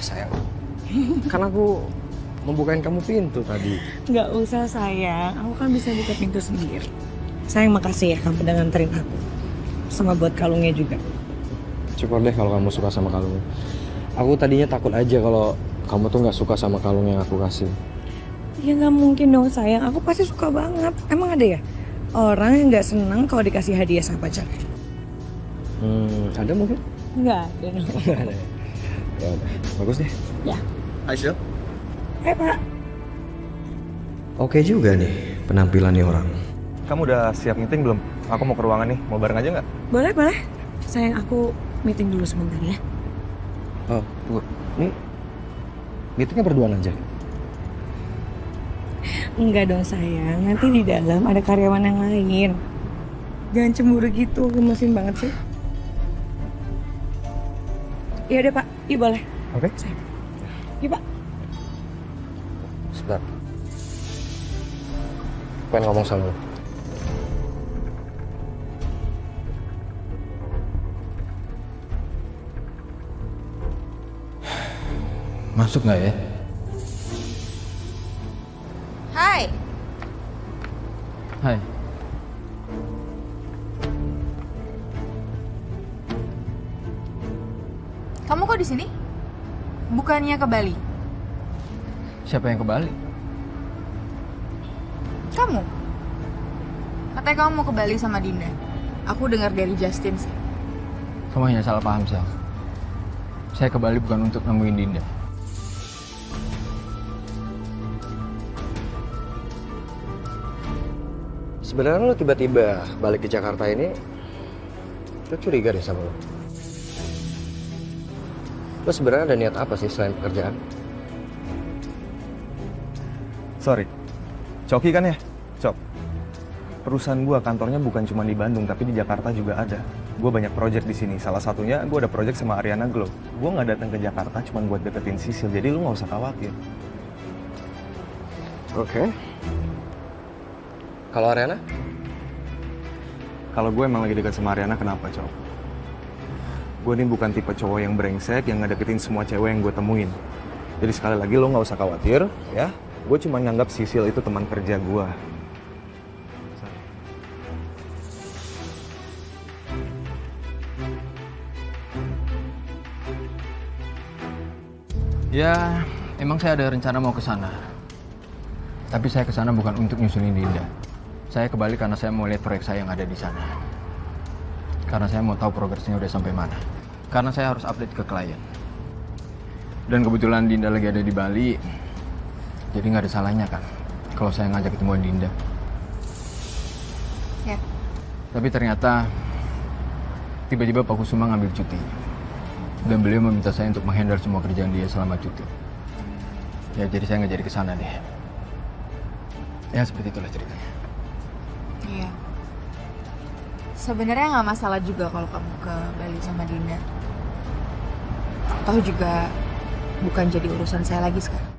sayang. Kan aku membukain kamu pintu tadi. Nggak usah sayang, aku kan bisa buka pintu sendiri. Sayang makasih ya kamu udah nganterin aku. Sama buat kalungnya juga. Syukur deh kalau kamu suka sama kalung. Aku tadinya takut aja kalau kamu tuh nggak suka sama kalung yang aku kasih. Ya nggak mungkin dong sayang, aku pasti suka banget. Emang ada ya orang yang nggak senang kalau dikasih hadiah sama pacar? Ada mungkin? Nggak ada. Nggak ada. Ya udah, bagus deh. Ya. Aisyah. Pak. Oke juga nih penampilannya orang. Kamu udah siap meeting belum? Aku mau ke ruangan nih, mau bareng aja nggak? Boleh, boleh. Sayang, aku meeting dulu sebentar ya. Oh, tunggu. Ini meetingnya berduaan aja. Enggak dong sayang, nanti di dalam ada karyawan yang lain. Jangan cemburu gitu, gemesin banget sih. Iya deh Pak, iya boleh. Oke. Sayang. Iya Pak. Sebentar. Pengen ngomong sama lu. Masuk nggak ya? Hai, Hai. kamu kok di sini? Bukannya ke Bali? Siapa yang ke Bali? Kamu? Katanya kamu mau ke Bali sama Dinda. Aku dengar dari Justin sih. Kamu hanya salah paham, Sel. Saya ke Bali bukan untuk nemuin Dinda. Sebenarnya lo tiba-tiba balik ke Jakarta ini, lo curiga deh sama lo. Lo sebenarnya ada niat apa sih selain pekerjaan? Sorry. Coki kan ya? Cok. Perusahaan gua kantornya bukan cuma di Bandung, tapi di Jakarta juga ada. Gua banyak project di sini. Salah satunya gua ada project sama Ariana Glow. Gua nggak datang ke Jakarta cuma buat deketin Sisil. Jadi lu nggak usah khawatir. Oke. Kalau Ariana? Kalau gue emang lagi dekat sama Ariana, kenapa, Cok? Gue ini bukan tipe cowok yang brengsek yang ngedeketin semua cewek yang gue temuin. Jadi sekali lagi lo nggak usah khawatir, ya. Gue cuma nganggap Sisil itu teman kerja gue. Ya, emang saya ada rencana mau ke sana. Tapi saya ke sana bukan untuk nyusulin Dinda. Saya ke Bali karena saya mau lihat proyek saya yang ada di sana. Karena saya mau tahu progresnya udah sampai mana. Karena saya harus update ke klien. Dan kebetulan Dinda lagi ada di Bali, jadi nggak ada salahnya kan kalau saya ngajak ketemuan Dinda. Ya. Tapi ternyata tiba-tiba Pak Kusuma ngambil cuti. Dan beliau meminta saya untuk menghandle semua kerjaan dia selama cuti. Ya jadi saya nggak jadi kesana deh. Ya seperti itulah ceritanya. Iya. Sebenarnya nggak masalah juga kalau kamu ke Bali sama Dinda. Toh juga bukan jadi urusan saya lagi sekarang.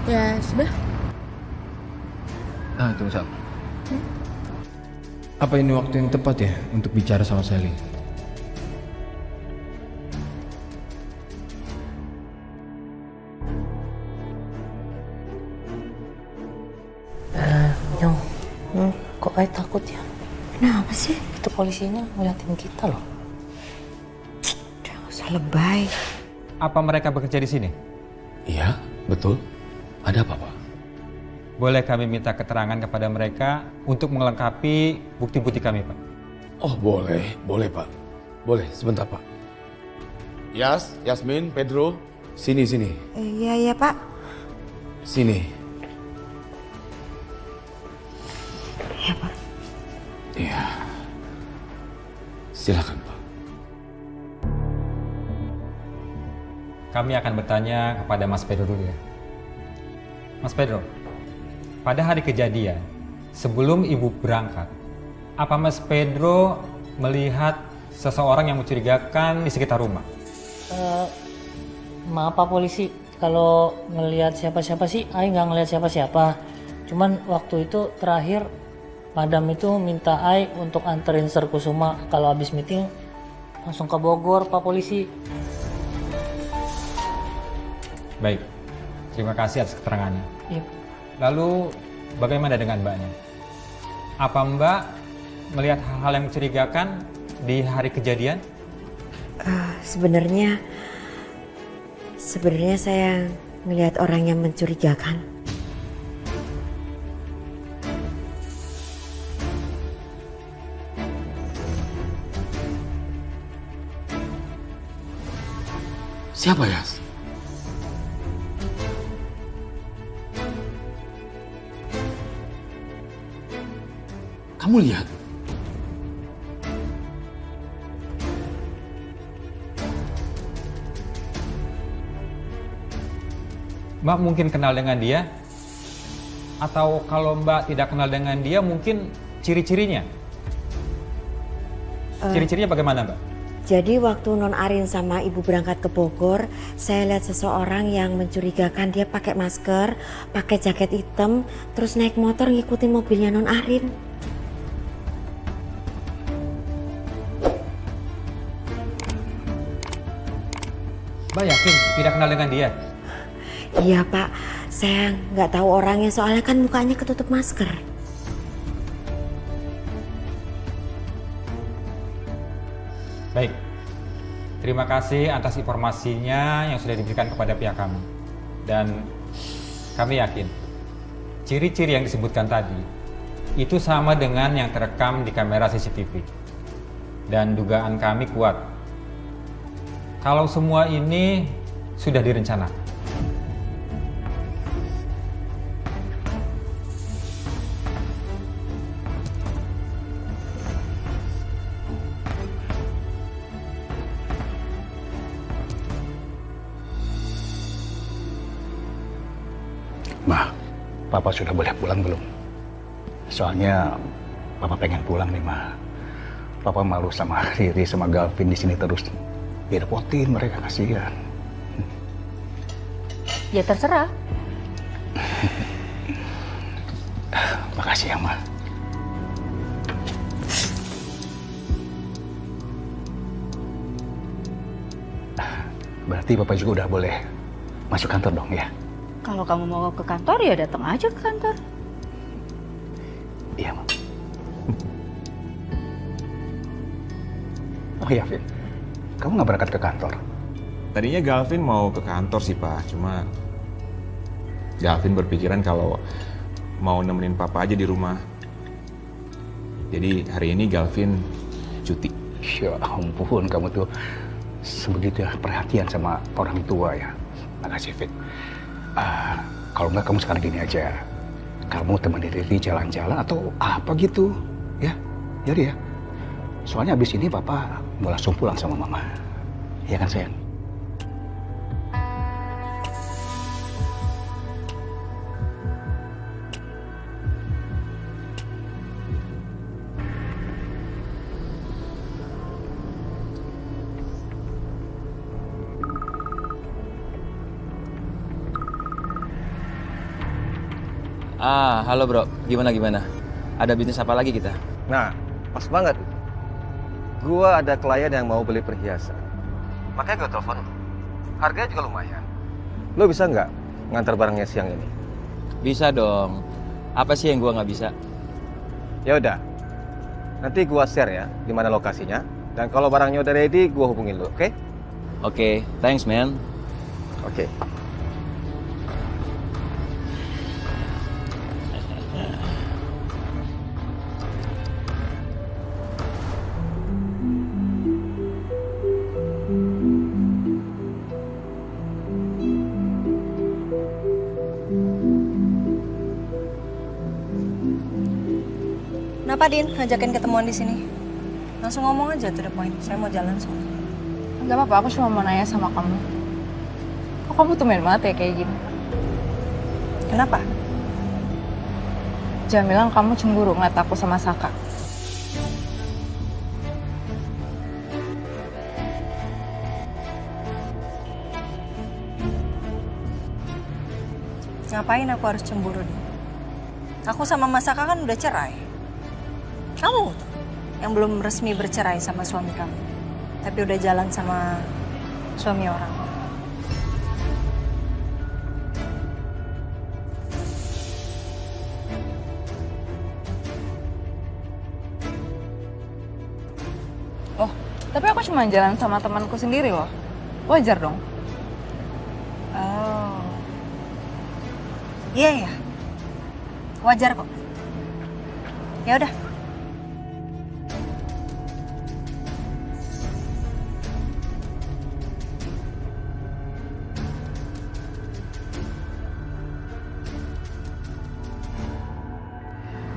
Ya sudah. Nah, tunggu Sal. Apa ini waktu yang tepat ya untuk bicara sama Sally? Nyong, kok kayak takut ya? Kenapa sih? Itu polisinya ngeliatin kita loh. Jangan usah lebay. Apa mereka bekerja di sini? Iya, betul. Ada apa, Pak? Boleh kami minta keterangan kepada mereka untuk melengkapi bukti-bukti kami, Pak? Oh, boleh, Pak. Boleh, sebentar, Pak. Yasmin, Pedro, sini. Iya, Pak. Sini. Iya, Pak. Iya. Silakan, Pak. Kami akan bertanya kepada Mas Pedro dulu ya. Mas Pedro, pada hari kejadian, sebelum Ibu berangkat, apa Mas Pedro melihat seseorang yang mencurigakan di sekitar rumah? Maaf Pak Polisi, kalau ngelihat siapa-siapa sih, Ai nggak ngelihat siapa-siapa. Cuman waktu itu terakhir Madam itu minta Ai untuk anterin Sir Kusuma kalau habis meeting langsung ke Bogor, Pak Polisi. Baik, terima kasih atas keterangannya. Iya. Lalu bagaimana dengan Mbaknya? Apa Mbak melihat hal-hal yang mencurigakan di hari kejadian? Sebenarnya saya melihat orang yang mencurigakan. Siapa Yas? Kamu lihat? Mbak mungkin kenal dengan dia? Atau kalau Mbak tidak kenal dengan dia, mungkin ciri-cirinya? Ciri-cirinya bagaimana, Mbak? Jadi waktu Non Arin sama Ibu berangkat ke Bogor, saya lihat seseorang yang mencurigakan. Dia pakai masker, pakai jaket hitam, terus naik motor ngikutin mobilnya Non Arin. Mbak yakin tidak kenal dengan dia? Iya Pak, saya nggak tahu orangnya soalnya kan mukanya ketutup masker. Baik, terima kasih atas informasinya yang sudah diberikan kepada pihak kami. Dan kami yakin, ciri-ciri yang disebutkan tadi itu sama dengan yang terekam di kamera CCTV. Dan dugaan kami kuat, kalau semua ini sudah direncanakan. Ma, Papa sudah boleh pulang belum? Soalnya Papa pengen pulang nih, Ma. Papa malu sama Riri sama Gavin di sini terus. Direpotin mereka, kasihan. Ya terserah. Makasih ya, Ma. Berarti Papa juga udah boleh masuk kantor dong ya? Kalau kamu mau ke kantor ya datang aja ke kantor. Iya, Ma. Oh iya, Vin. Kamu nggak berangkat ke kantor? Tadinya Galvin mau ke kantor sih, Pak. Cuma Galvin berpikiran kalau mau nemenin Papa aja di rumah. Jadi hari ini Galvin cuti. Ya ampun, kamu tuh sebegitu ya perhatian sama orang tua ya. Makasih, Vin. Kalau nggak kamu sekarang gini aja. Kamu temenin Riri jalan-jalan atau apa gitu. Ya, jadi ya. Soalnya abis ini Papa mau langsung pulang sama Mama. Iya kan, sayang? Halo bro, gimana? Ada bisnis apa lagi kita? Nah, pas banget. Gua ada klien yang mau beli perhiasan. Makanya gue telepon lo. Harganya juga lumayan. Lo bisa nggak ngantar barangnya siang ini? Bisa dong. Apa sih yang gua nggak bisa? Ya udah. Nanti gua share ya di mana lokasinya. Dan kalau barangnya udah ready, gua hubungin lo, oke? Oke, thanks man. Oke. Kenapa Din ngajakin ketemuan di sini? Langsung ngomong aja to the point. Saya mau jalan soalnya. Gak apa-apa, aku cuma mau nanya sama kamu. Kok kamu tumben banget ya kayak gini? Kenapa? Jangan bilang kamu cemburu ngeliat aku sama Saka. Ngapain aku harus cemburu nih? Aku sama Mas Aka kan udah cerai. Kamu tuh yang belum resmi bercerai sama suami kamu, tapi udah jalan sama suami orang. Oh, tapi aku cuma jalan sama temanku sendiri loh. Wajar dong. Oh. Iya ya. Wajar kok. Ya udah.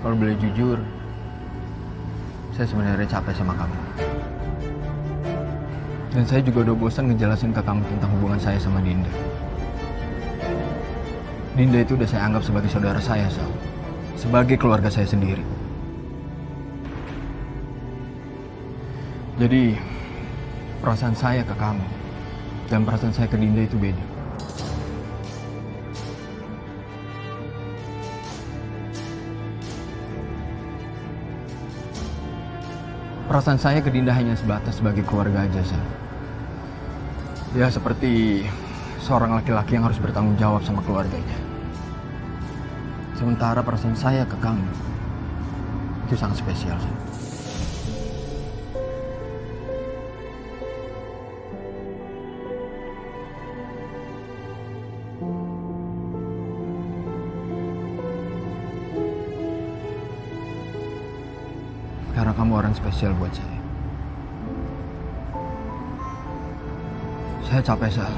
Kalau boleh jujur, saya sebenarnya capek sama kamu. Dan saya juga udah bosan ngejelasin ke kamu tentang hubungan saya sama Dinda. Dinda itu udah saya anggap sebagai saudara saya, Sal. Sebagai keluarga saya sendiri. Jadi, perasaan saya ke kamu dan perasaan saya ke Dinda itu beda. Perasaan saya ke Dinda hanya sebatas sebagai keluarga aja, Sal. Ya, seperti seorang laki-laki yang harus bertanggung jawab sama keluarganya. Sementara perasaan saya ke kamu itu sangat spesial, Sal. Karena kamu orang spesial buat saya. Saya capek, Sal.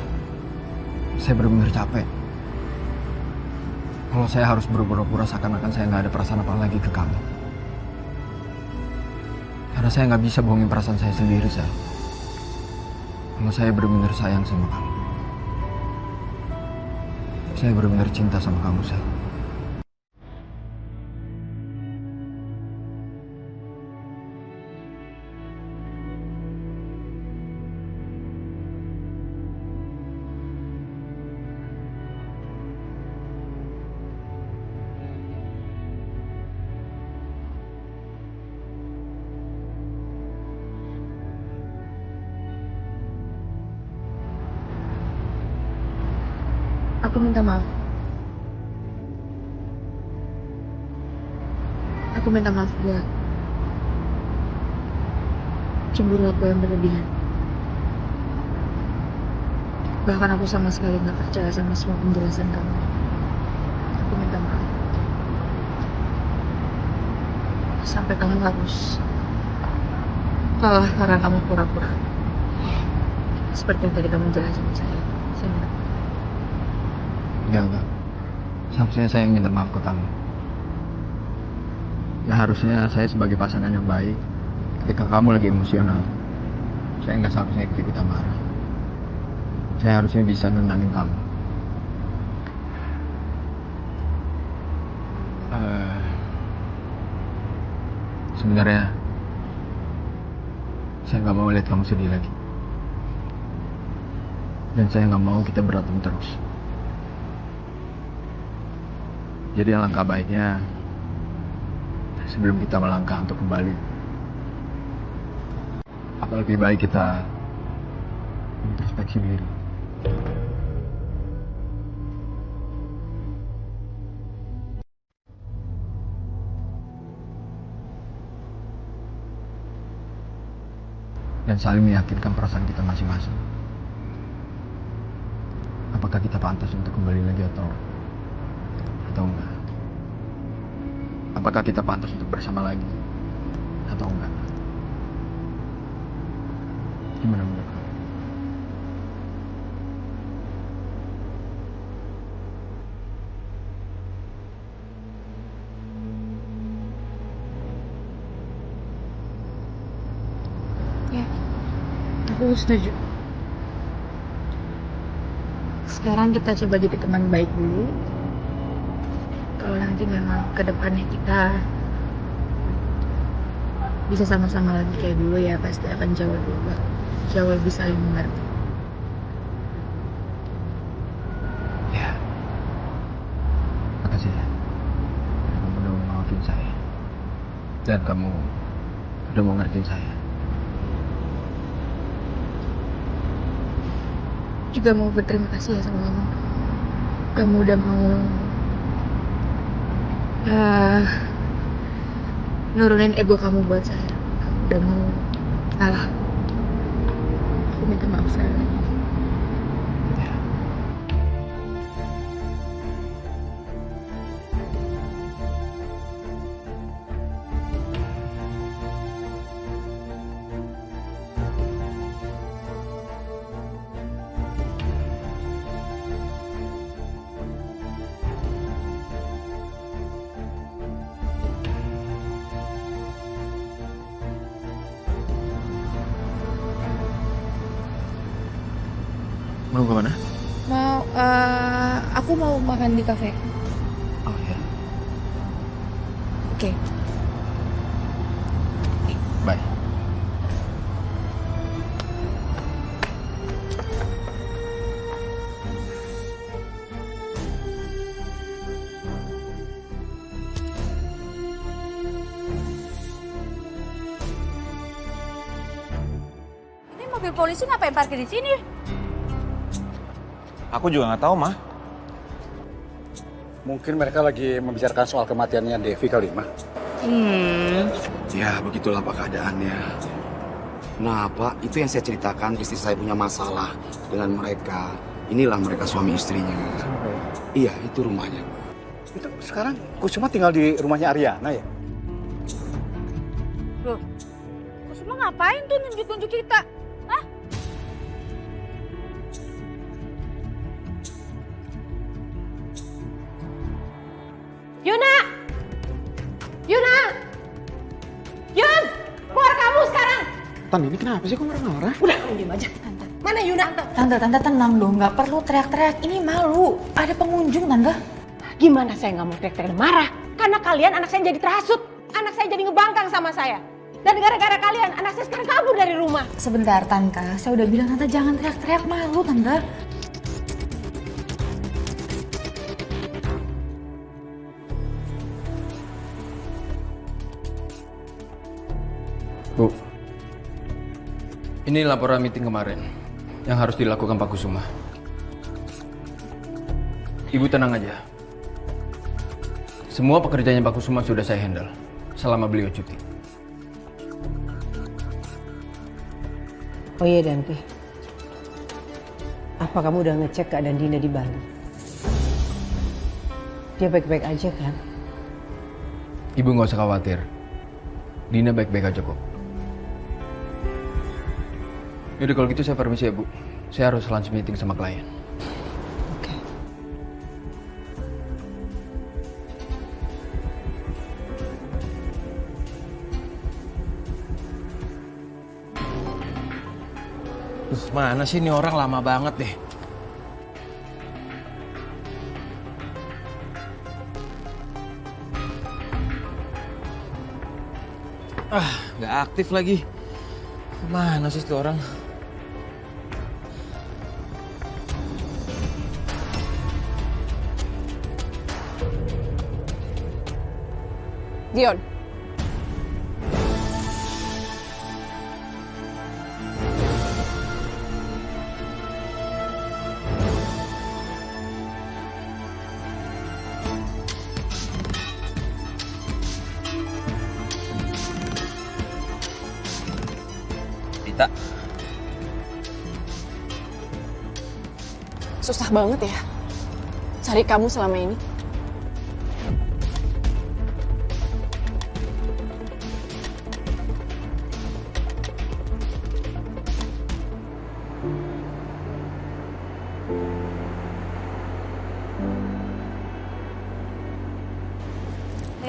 Saya benar-benar capek. Kalau saya harus berpura-pura seakan-akan saya nggak ada perasaan apa lagi ke kamu. Karena saya nggak bisa bohongin perasaan saya sendiri, Sal. Kalau saya benar-benar sayang sama kamu. Saya benar-benar cinta sama kamu, Sal. Aku minta maaf. Aku minta maaf buat cemburu aku yang berlebihan. Bahkan aku sama sekali nggak percaya sama semua penjelasan kamu. Aku minta maaf. Sampai kamu harus kalah karena kamu pura-pura. Seperti yang tadi kamu jelasin saya. Saya minta maaf. Enggak. Seharusnya saya yang minta maaf ke kamu. Ya harusnya saya sebagai pasangan yang baik, ketika kamu lagi emosional, saya nggak seharusnya ikut-ikutan marah. Saya harusnya bisa nenangin kamu. Sebenarnya saya nggak mau lihat kamu sedih lagi. Dan saya nggak mau kita berantem terus. Jadi alangkah baiknya sebelum kita melangkah untuk kembali, apa lebih baik kita introspeksi diri. Dan saling meyakinkan perasaan kita masing-masing. Apakah kita pantas untuk kembali lagi atau enggak? Apakah kita pantas untuk bersama lagi atau enggak? Gimana menurut kamu? Ya, aku setuju. Sekarang kita coba jadi teman baik dulu. Kalau nanti memang ke depannya kita bisa sama-sama lagi kayak dulu, ya pasti akan jauh lebih saling mengerti. Ya, Dan kamu udah mau ngertiin saya. Juga mau berterima kasih ya sama kamu. Kamu udah mau nurunin ego kamu buat saya. Kamu udah mau kalah. Aku minta maaf sekali lagi. Mau kemana? Aku mau makan di kafe. Oh ya. Oke. Bye. Ini mobil polisi ngapain parkir di sini? Aku juga nggak tahu, Mah. Mungkin mereka lagi membicarakan soal kematiannya Devi kali, Mah. Ya, begitulah Pak keadaannya. Nah, Pak, itu yang saya ceritakan, istri saya punya masalah dengan mereka. Inilah mereka suami istrinya. Iya, itu rumahnya. Itu sekarang Kusuma tinggal di rumahnya Ariana ya? Loh, Kusuma ngapain tuh nunjuk-nunjuk kita? Hah? Yuna! Yuna! Yun! Keluar kamu sekarang! Tan, ini kenapa sih kok marah-marah? Udah, kamu diem aja. Tante. Mana Yuna? Tante tenang dong, nggak perlu teriak-teriak. Ini malu. Ada pengunjung, Tante. Gimana saya nggak mau teriak-teriak dan marah? Karena kalian anak saya jadi terhasut. Anak saya jadi ngebangkang sama saya. Dan gara-gara kalian, anak saya sekarang kabur dari rumah. Sebentar, Tante. Saya udah bilang Tante jangan teriak-teriak, malu, Tante. Bu, ini laporan meeting kemarin yang harus dilakukan Pak Kusuma. Ibu tenang aja. Semua pekerjaannya Pak Kusuma sudah saya handle selama beliau cuti. Oh iya, Danti. Apa kamu udah ngecek keadaan Dina di Bali? Dia baik-baik aja kan? Ibu nggak usah khawatir. Dina baik-baik aja kok. Yaudah kalau gitu saya permisi ya Bu. Saya harus lunch meeting sama klien. Oke. Mana sih ini orang lama banget deh. Nggak aktif lagi. Mana sih itu orang? Dion. Dita. Susah banget ya cari kamu selama ini.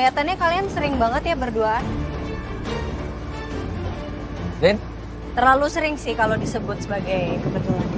Kelihatannya kalian sering banget ya berduaan. Den? Terlalu sering sih kalau disebut sebagai kebetulan.